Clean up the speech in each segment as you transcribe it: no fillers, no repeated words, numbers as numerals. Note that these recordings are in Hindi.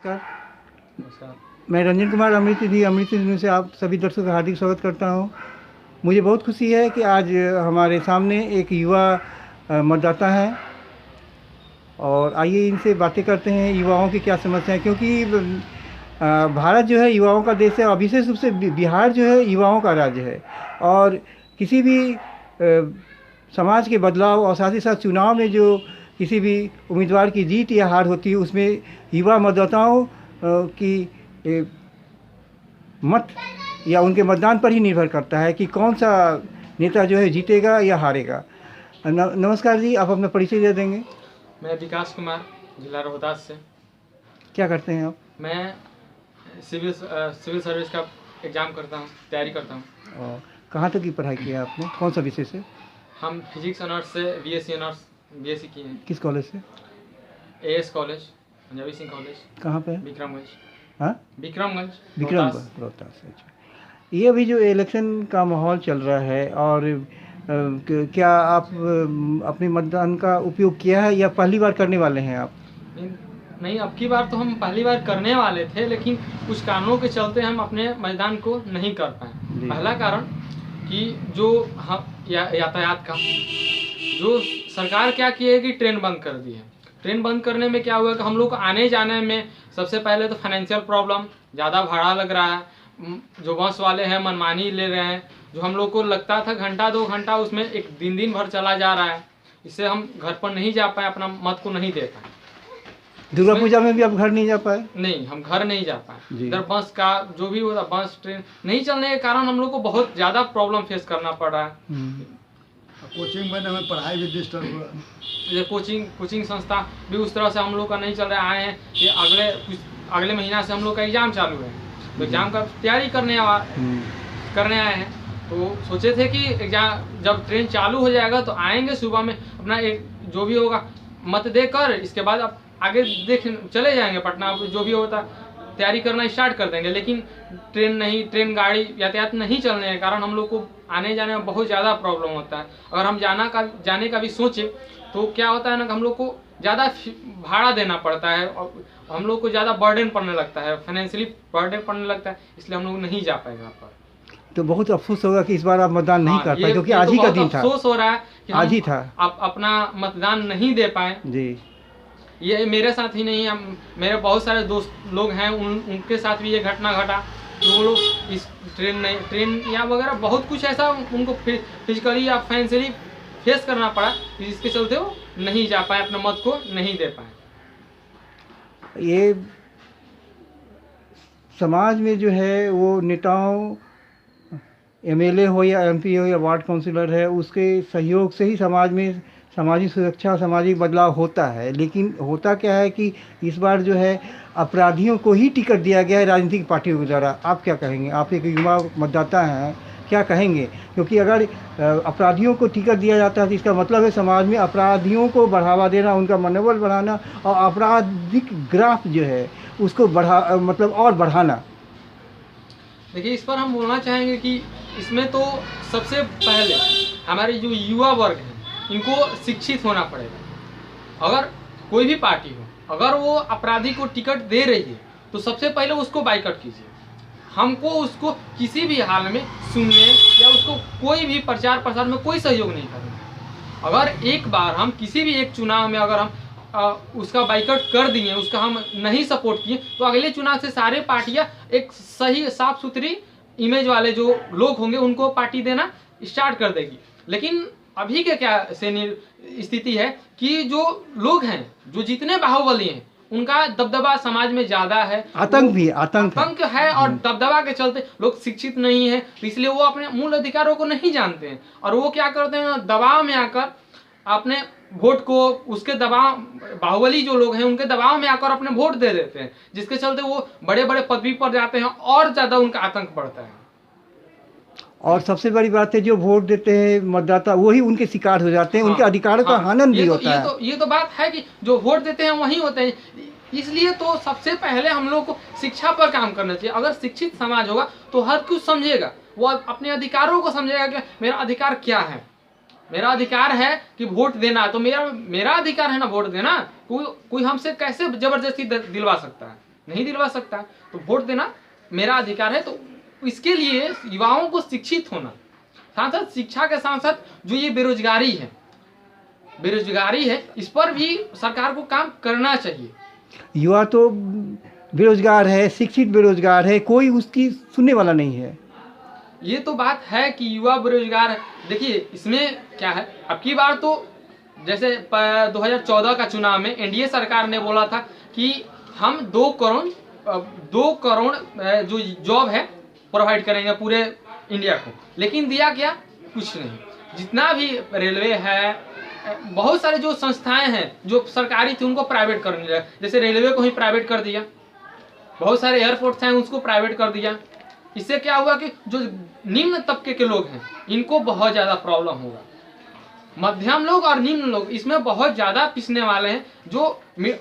नमस्कार। मैं रंजन कुमार अमृत न्यूज़ से आप सभी दर्शकों का हार्दिक स्वागत करता हूं। मुझे बहुत खुशी है कि आज हमारे सामने एक युवा मतदाता हैं और आइए इनसे बातें करते हैं युवाओं की क्या समस्या है, क्योंकि भारत जो है युवाओं का देश है और विशेष रूप से बिहार जो है युवाओं का राज्य है। और किसी भी समाज के बदलाव और साथ ही साथ चुनाव में जो किसी भी उम्मीदवार की जीत या हार होती है उसमें युवा मतदाताओं की मत या उनके मतदान पर ही निर्भर करता है कि कौन सा नेता जो है जीतेगा या हारेगा। नमस्कार जी, आप अपना परिचय दे देंगे? मैं विकास कुमार, जिला रोहतास से। क्या करते हैं आप? मैं सिविल सर्विस का एग्ज़ाम करता हूँ, तैयारी करता हूँ। और कहाँ तक की पढ़ाई की है आपने? कौन सा विषय से? हम फिजिक्स ऑनर्स से बीएससी ऑनर्स बीएससी किए हैं। किस कॉलेज से? As college, Punjabi Singh college. कहाँ पे? विक्रमगंज। हाँ, विक्रमगंज, रोहतास। अच्छा, ये अभी जो इलेक्शन का माहौल चल रहा है और क्या आप अपने मतदान का उपयोग किया है या पहली बार करने वाले हैं आप? नहीं, अब की बार तो हम पहली बार करने वाले थे, लेकिन कुछ कारणों के चलते हम अपने मतदान को नहीं कर पाए। पहला कारण कि जो यातायात का, जो सरकार क्या की है कि ट्रेन बंद कर दी है। ट्रेन बंद करने में क्या हुआ कि हम लोग को आने जाने में सबसे पहले तो फाइनेंशियल प्रॉब्लम, ज़्यादा भाड़ा लग रहा है। जो बस वाले हैं मनमानी ले रहे हैं। जो हम लोग को लगता था घंटा 2 घंटा, उसमें एक दिन भर चला जा रहा है। इससे हम घर पर नहीं जा पाए, अपना मत को नहीं दे पाए। दुर्गा पूजा में भी आप घर नहीं जा पाए? नहीं, हम घर नहीं जा पाए। इधर बस का जो भी होता, बस ट्रेन नहीं चलने के कारण हम लोग को बहुत ज़्यादा प्रॉब्लम फेस करना पड़ रहा है। कोचिंग में हमें पढ़ाई भी डिस्टर्ब हो रहा है। ये कोचिंग संस्था भी उस तरह से हम लोग का नहीं चल रहा है। कि अगले महीना से हम लोग का एग्ज़ाम चालू है, तो एग्ज़ाम का तैयारी करने आए हैं। तो सोचे थे कि एग्ज़ाम जब ट्रेन चालू हो जाएगा तो आएंगे सुबह में, अपना एक जो भी होगा मत देकर इसके बाद अब आगे चले जाएंगे पटना, जो भी होता तैयारी करना स्टार्ट कर देंगे। लेकिन ट्रेन गाड़ी यातायात नहीं चलने के कारण हम लोग को आने जाने में बहुत ज़्यादा प्रॉब्लम होता है। अगर हम जाने का भी सोचें तो क्या होता है ना, हम लोग को ज़्यादा भाड़ा देना पड़ता है और हम लोग को ज़्यादा बर्डन पड़ने लगता है, फाइनेंशियली बर्डन पड़ने लगता है, इसलिए हम लोग नहीं जा पाए वहाँ पर। तो बहुत अफसोस होगा कि इस बार आप मतदान नहीं कर पाए, क्योंकि आज ही का दिन था। अफसोस हो रहा है कि आज ही था, आप अपना मतदान नहीं दे पाए जी। ये मेरे साथ ही नहीं, मेरे बहुत सारे दोस्त लोग हैं, उनके साथ भी ये घटना घटा। तो वो लोग इस ट्रेन या वगैरह बहुत कुछ ऐसा उनको फिजिकली या फाइनेंशियली फेस करना पड़ा, जिसके चलते वो नहीं जा पाए, अपने मत को नहीं दे पाए। ये समाज में जो है वो नेताओं, एमएलए हो या एमपी हो या वार्ड काउंसिलर है, उसके सहयोग से ही समाज में सामाजिक सुरक्षा, सामाजिक बदलाव होता है। लेकिन होता क्या है कि इस बार जो है अपराधियों को ही टिकट दिया गया है राजनीतिक पार्टियों के द्वारा। आप क्या कहेंगे? आप एक युवा मतदाता हैं, क्या कहेंगे? क्योंकि अगर अपराधियों को टिकट दिया जाता है तो इसका मतलब है समाज में अपराधियों को बढ़ावा देना, उनका मनोबल बढ़ाना और आपराधिक ग्राफ जो है उसको और बढ़ाना। देखिए, इस पर हम बोलना चाहेंगे कि इसमें तो सबसे पहले हमारे जो युवा वर्ग है इनको शिक्षित होना पड़ेगा। अगर कोई भी पार्टी हो, अगर वो अपराधी को टिकट दे रही है तो सबसे पहले उसको बाइकआउट कीजिए। हमको उसको किसी भी हाल में सुनने या उसको कोई भी प्रचार प्रसार में कोई सहयोग नहीं करेंगे। अगर एक बार हम किसी भी एक चुनाव में अगर हम उसका बाइकआउट कर दिए, उसका हम नहीं सपोर्ट किए, तो अगले चुनाव से सारे पार्टियां एक सही साफ सुथरी इमेज वाले जो लोग होंगे उनको पार्टी देना स्टार्ट कर देगी। लेकिन अभी के क्या स्थिति है कि जो लोग हैं, जो जितने बाहुबली हैं, उनका दबदबा समाज में ज़्यादा है, आतंक है और दबदबा के चलते लोग शिक्षित नहीं है, तो इसलिए वो अपने मूल अधिकारों को नहीं जानते हैं और वो क्या करते हैं, दबाव में आकर अपने वोट को, उसके दबाव, बाहुबली जो लोग हैं उनके दबाव में आकर अपने वोट दे देते हैं, जिसके चलते वो बड़े बड़े पदवी पर जाते हैं और ज़्यादा उनका आतंक बढ़ता है। और सबसे बड़ी बात है, जो वोट देते हैं मतदाता वही उनके शिकार हो जाते हैं। उनके अधिकारों का हनन भी होता है। ये तो बात है कि जो वोट देते हैं वही होते हैं। इसलिए तो सबसे पहले हम लोग को शिक्षा पर काम करना चाहिए। अगर शिक्षित समाज होगा तो हर कुछ समझेगा, वो अपने अधिकारों को समझेगा कि मेरा अधिकार क्या है। मेरा अधिकार है कि वोट देना, तो मेरा अधिकार है ना वोट देना। कोई हमसे कैसे जबरदस्ती दिलवा सकता है? नहीं दिलवा सकता। तो वोट देना मेरा अधिकार है। तो इसके लिए युवाओं को शिक्षित होना, साथ साथ शिक्षा के साथ साथ जो ये बेरोजगारी है इस पर भी सरकार को काम करना चाहिए। युवा तो बेरोजगार है, शिक्षित बेरोजगार है, कोई उसकी सुनने वाला नहीं है। ये तो बात है कि युवा बेरोजगार है। देखिए इसमें क्या है, अब की बार तो जैसे 2014 का चुनाव में एनडीए सरकार ने बोला था कि हम 2 करोड़ जो जॉब है प्रोवाइड करेंगे पूरे इंडिया को, लेकिन दिया क्या? कुछ नहीं। जितना भी रेलवे है, बहुत सारे जो संस्थाएं हैं जो सरकारी थी उनको प्राइवेट करने लगा। जैसे रेलवे को ही प्राइवेट कर दिया, बहुत सारे एयरपोर्ट्स हैं उसको प्राइवेट कर दिया। इससे क्या हुआ कि जो निम्न तबके के लोग हैं इनको बहुत ज़्यादा प्रॉब्लम होगा। मध्यम लोग और निम्न लोग इसमें बहुत ज़्यादा पिसने वाले हैं। जो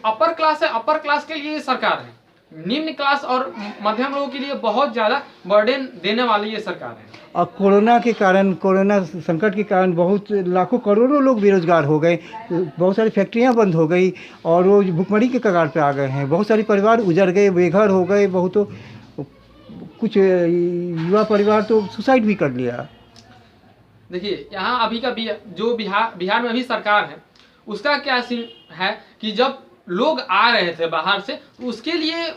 अपर क्लास है, अपर क्लास के लिए सरकार है, निम्न क्लास और मध्यम लोगों के लिए बहुत ज़्यादा बर्डन देने वाली ये सरकार है। और कोरोना के कारण, कोरोना संकट के कारण बहुत लाखों करोड़ों लोग बेरोजगार हो गए, बहुत सारी फैक्ट्रियां बंद हो गई और वो भुखमरी के कगार पे आ गए हैं। बहुत सारे परिवार उजड़ गए, बेघर हो गए, बहुतों कुछ युवा परिवार तो सुसाइड भी कर लिया। देखिए यहाँ अभी का जो बिहार में अभी सरकार है उसका क्या सीन है कि जब लोग आ रहे थे बाहर से तो उसके लिए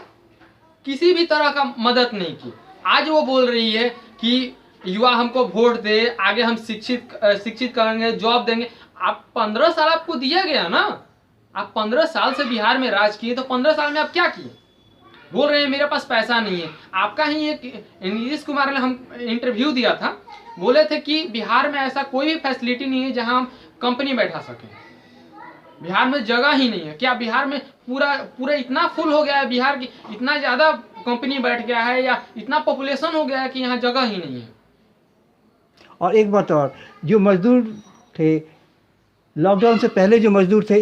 किसी भी तरह का मदद नहीं की। आज वो बोल रही है कि युवा हमको वोट दे, आगे हम शिक्षित करेंगे, जॉब देंगे। आप 15 साल आपको दिया गया ना, आप 15 साल से बिहार में राज किए, तो 15 साल में आप क्या किए? बोल रहे हैं मेरे पास पैसा नहीं है। आपका ही एक नीतीश कुमार ने हम इंटरव्यू दिया था, बोले थे कि बिहार में ऐसा कोई भी फैसिलिटी नहीं है जहां हम कंपनी बैठा सकें। बिहार में जगह ही नहीं है। क्या बिहार में पूरा इतना फुल हो गया है, बिहार की इतना ज़्यादा कंपनी बैठ गया है या इतना पॉपुलेशन हो गया है कि यहाँ जगह ही नहीं है। और एक बात और, जो मजदूर थे लॉकडाउन से पहले, जो मजदूर थे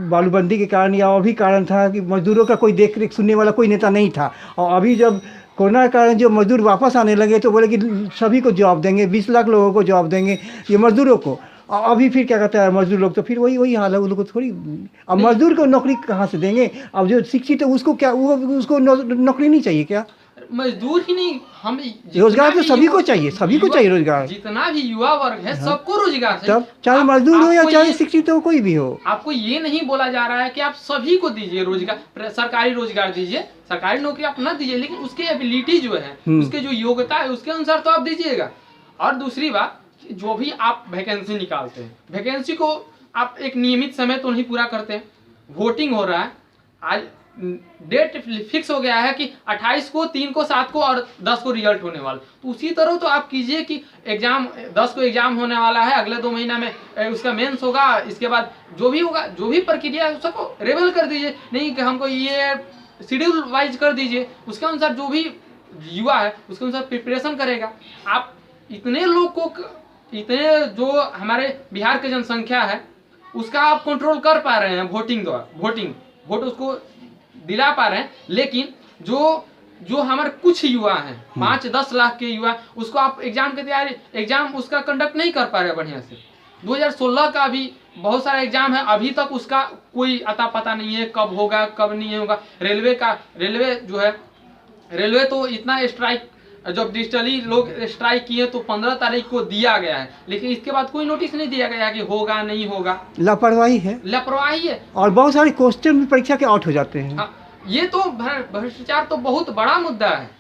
बालूबंदी के कारण या और भी कारण था कि मजदूरों का कोई देख रेख सुनने वाला कोई नेता नहीं था। और अभी जब कोरोना के कारण जो मजदूर वापस आने लगे तो बोले कि सभी को जॉब देंगे, 20 लाख लोगों को जॉब देंगे, ये मजदूरों को। और अभी फिर क्या कहता है मजदूर लोग, तो फिर वही हाल है। उन लोग को थोड़ी, अब मजदूर को नौकरी कहाँ से देंगे? अब जो शिक्षित है उसको क्या, उसको नौकरी नहीं चाहिए क्या? मजदूर ही नहीं, हम रोजगार तो सभी को चाहिए, सभी को चाहिए रोजगार। जितना भी युवा वर्ग है सबको रोजगार चाहिए, तब चाहे मजदूर हो या चाहे शिक्षित हो, कोई भी हो। आपको ये नहीं बोला जा रहा है कि आप सभी को दीजिए रोजगार, सरकारी रोजगार दीजिए, सरकारी नौकरी आप न दीजिए, लेकिन उसके एबिलिटी जो है, उसके जो योग्यता है उसके अनुसार तो आप दीजिएगा। और दूसरी बात, जो भी आप वैकेंसी निकालते हैं, वैकेंसी को आप एक नियमित समय तो नहीं पूरा करते हैं। वोटिंग हो रहा है, आज डेट फिक्स हो गया है कि 28 को, 3 को, 7 को और 10 को रिजल्ट होने वाला। तो उसी तरह तो आप कीजिए कि एग्जाम 10 को एग्जाम होने वाला है, अगले 2 महीना में उसका मेंस होगा, इसके बाद जो भी होगा, जो भी प्रक्रिया है उसको रेबल कर दीजिए। नहीं कि हमको ये शेड्यूल वाइज कर दीजिए, उसके अनुसार जो भी युवा है उसके अनुसार प्रिपरेशन करेगा। आप इतने लोग को, इतने जो हमारे बिहार की जनसंख्या है उसका आप कंट्रोल कर पा रहे हैं वोटिंग द्वारा, वोट उसको दिला पा रहे हैं, लेकिन जो हमारे कुछ युवा हैं, 5-10 लाख के युवा, उसको आप एग्जाम उसका कंडक्ट नहीं कर पा रहे बढ़िया से। 2016 का भी बहुत सारा एग्जाम है, अभी तक उसका कोई अता पता नहीं है कब होगा कब नहीं होगा। रेलवे तो इतना स्ट्राइक, जब डिजिटली लोग स्ट्राइक किए तो 15 तारीख को दिया गया है, लेकिन इसके बाद कोई नोटिस नहीं दिया गया कि होगा नहीं होगा। लापरवाही है और बहुत सारे क्वेश्चन भी परीक्षा के आउट हो जाते हैं। हाँ, ये तो भ्रष्टाचार तो बहुत बड़ा मुद्दा है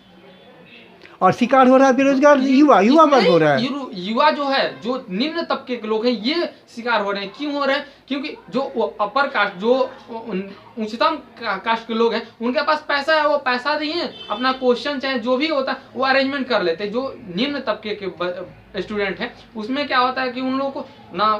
और शिकार हो रहा है बेरोजगार युवा वर्ग हो रहा है। युवा जो है, जो निम्न तबके के लोग हैं, ये शिकार हो रहे हैं। क्यों हो रहे हैं? क्योंकि जो अपर कास्ट, जो उच्चतम कास्ट के लोग हैं, उनके पास पैसा है, वो पैसा दिए अपना क्वेश्चन चाहे जो भी होता है वो अरेंजमेंट कर लेते हैं। जो निम्न तबके के स्टूडेंट हैं उसमें क्या होता है कि उन लोगों को ना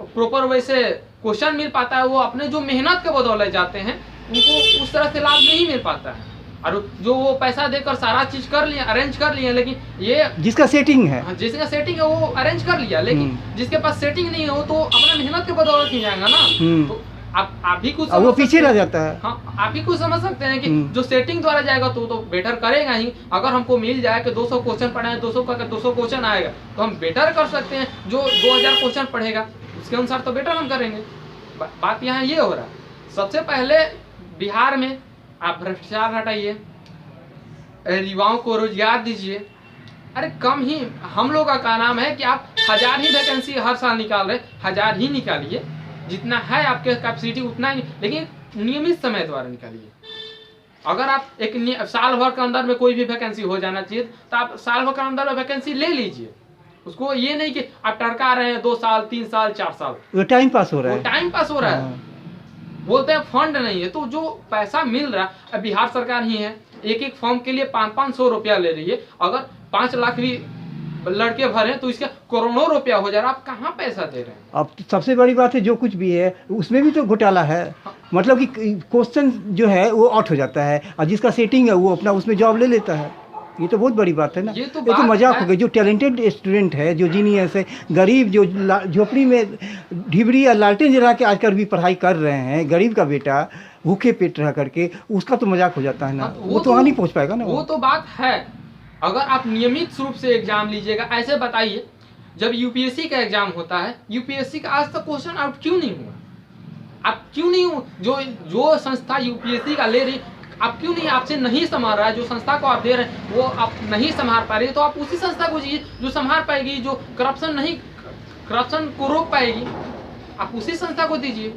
प्रॉपर वैसे क्वेश्चन मिल पाता है, वो अपने जो मेहनत के बदौलत जाते हैं उनको उस तरह से लाभ नहीं मिल पाता है। और जो वो पैसा देकर सारा चीज कर लिया, अरेंज कर लिया, लेकिन ये जिसका सेटिंग है, जिसका सेटिंग है वो अरेंज कर लिया, लेकिन जिसके पास सेटिंग नहीं है वो तो अपना मेहनत के बदौलत ही जाएगा ना। तो आप भी कुछ वो पीछे रह जाता है। हाँ, आप ही कुछ समझ सकते हैं कि जो सेटिंग द्वारा जाएगा तो बेटर करेगा ही। अगर हमको मिल जाए कि 200 क्वेश्चन पढ़े, 200 का 200 क्वेश्चन आएगा तो हम बेटर कर सकते हैं। जो 2000 क्वेश्चन पढ़ेगा उसके अनुसार तो बेटर हम करेंगे। बात यहाँ ये हो रहा है। सबसे पहले बिहार में आप भ्रष्टाचार हटाइए, युवाओं को रोजगार दीजिए। अरे कम ही हम लोग का नाम है कि आप 1000 ही वैकेंसी हर साल निकाल रहे, 1000 ही निकालिए, जितना है आपके कैपेसिटी उतना ही, लेकिन नियमित समय द्वारा निकालिए। अगर आप साल भर के अंदर में कोई भी वैकेंसी हो जाना चाहिए तो आप साल भर के अंदर में वैकेंसी ले लीजिए। उसको ये नहीं कि आप टरका रहे हैं 2 साल 3 साल 4 साल, वो टाइम पास हो रहा है। टाइम पास हो रहा है। बोलते हैं फंड नहीं है, तो जो पैसा मिल रहा है, बिहार सरकार ही है एक फॉर्म के लिए 500 रुपया ले रही है। अगर 5 लाख भी लड़के भरे तो इसका करोड़ों रुपया हो जा रहा है, आप कहाँ पैसा दे रहे हैं? अब सबसे बड़ी बात है जो कुछ भी है उसमें भी तो घोटाला है। मतलब कि क्वेश्चन जो है वो आउट हो जाता है और जिसका सेटिंग है वो अपना उसमें जॉब ले लेता है। ये तो बहुत बड़ी बात है ना। ये तो मजाक हो गया। जो टैलेंटेड स्टूडेंट है, जो जीनियस है, गरीब जो झोपड़ी में ढिबरी या लालटेन जला के आजकल भी पढ़ाई कर रहे हैं, गरीब का बेटा भूखे पेट रह करके, उसका तो मजाक हो जाता है ना। वो तो वहाँ नहीं पहुँच पाएगा ना। वो तो बात है। अगर आप नियमित रूप से एग्जाम लीजिएगा, ऐसे बताइए जब यूपीएससी का एग्जाम होता है, यूपीएससी का आज तक क्वेश्चन आउट क्यों नहीं हुआ? आप क्यों नहीं हो? जो संस्था यूपीएससी का ले रही, आप क्यों नहीं, आपसे नहीं संभाल रहा है, जो संस्था को आप दे रहे हैं वो आप नहीं संभाल पा रही, तो आप उसी संस्था को दीजिए जो संभाल पाएगी, जो करप्शन को रोक पाएगी, आप उसी संस्था को दीजिए।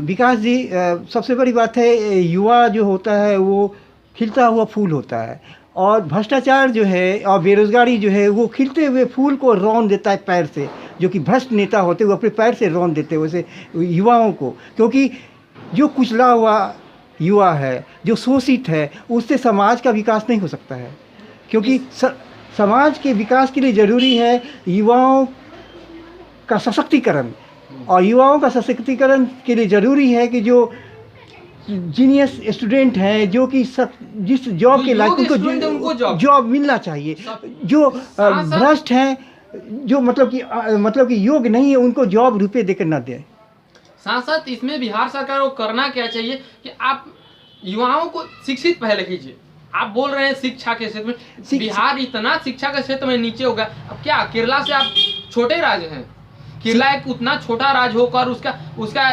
विकास जी, सबसे बड़ी बात है युवा जो होता है वो खिलता हुआ फूल होता है, और भ्रष्टाचार जो है और बेरोजगारी जो है वो खिलते हुए फूल को रौन देता है पैर से। जो कि भ्रष्ट नेता होते हैं वो अपने पैर से रौन देते हैं वैसे युवाओं को, क्योंकि जो कुचला हुआ युवा है, जो शोषित है, उससे समाज का विकास नहीं हो सकता है। क्योंकि समाज के विकास के लिए ज़रूरी है युवाओं का सशक्तिकरण, और युवाओं का सशक्तिकरण के लिए ज़रूरी है कि जो जीनियस स्टूडेंट हैं, जो कि जिस जॉब के लायक उनको जॉब मिलना चाहिए, जो भ्रष्ट हैं, जो मतलब कि योग्य नहीं है, उनको जॉब रुपये देकर ना दें। साथ साथ इसमें बिहार सरकार को करना क्या चाहिए कि आप युवाओं को शिक्षित पहले कीजिए। आप बोल रहे हैं शिक्षा के क्षेत्र में बिहार इतना शिक्षा के क्षेत्र में नीचे होगा। अब क्या केरला से आप छोटे राज्य हैं? केरला एक उतना छोटा राज्य होकर उसका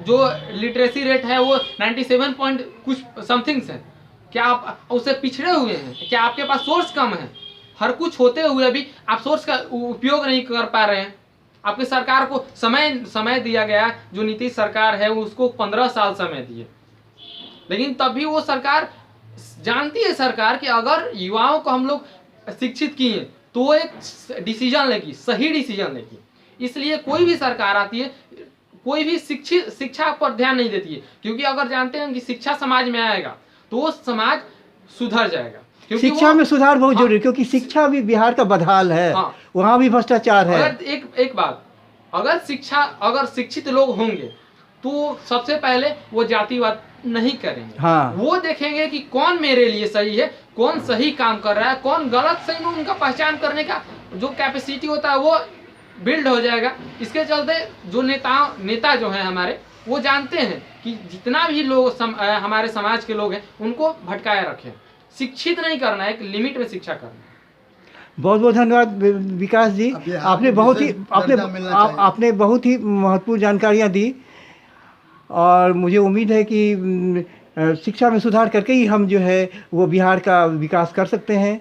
जो लिटरेसी रेट है वो 97 पॉइंट कुछ समथिंग है। क्या आप उससे पिछड़े हुए हैं? क्या आपके पास सोर्स कम है? हर कुछ होते हुए भी आप सोर्स का उपयोग नहीं कर पा रहे हैं। आपकी सरकार को समय दिया गया, जो नीतीश सरकार है उसको 15 साल समय दिए, लेकिन तब भी वो सरकार जानती है सरकार कि अगर युवाओं को हम लोग शिक्षित किए तो वो एक डिसीजन लेगी, सही डिसीजन लेगी। इसलिए कोई भी सरकार आती है, कोई भी शिक्षा पर ध्यान नहीं देती है, क्योंकि अगर जानते हैं कि शिक्षा समाज में आएगा तो वो समाज सुधर जाएगा। शिक्षा में सुधार बहुत जरूरी है, क्योंकि शिक्षा भी बिहार का बदहाल है। वहाँ भी भ्रष्टाचार है। अगर एक बात, अगर शिक्षित लोग होंगे तो सबसे पहले वो जातिवाद नहीं करेंगे। वो देखेंगे कि कौन मेरे लिए सही है, कौन सही काम कर रहा है, कौन गलत सही में, उनका पहचान करने का जो कैपेसिटी होता है वो बिल्ड हो जाएगा। इसके चलते जो नेता जो हैं हमारे, वो जानते हैं कि जितना भी लोग हमारे समाज के लोग हैं उनको भटकाए रखें। शिक्षित नहीं करना, एक लिमिट में शिक्षा करना। बहुत बहुत धन्यवाद विकास जी, आपने बहुत ही महत्वपूर्ण जानकारियाँ दी, और मुझे उम्मीद है कि शिक्षा में सुधार करके ही हम जो है वो बिहार का विकास कर सकते हैं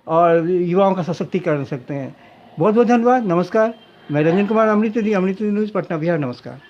और युवाओं का सशक्तिकरण कर सकते हैं। बहुत बहुत धन्यवाद। नमस्कार। मैं रंजन कुमार, अमृत न्यूज़ पटना, बिहार। नमस्कार।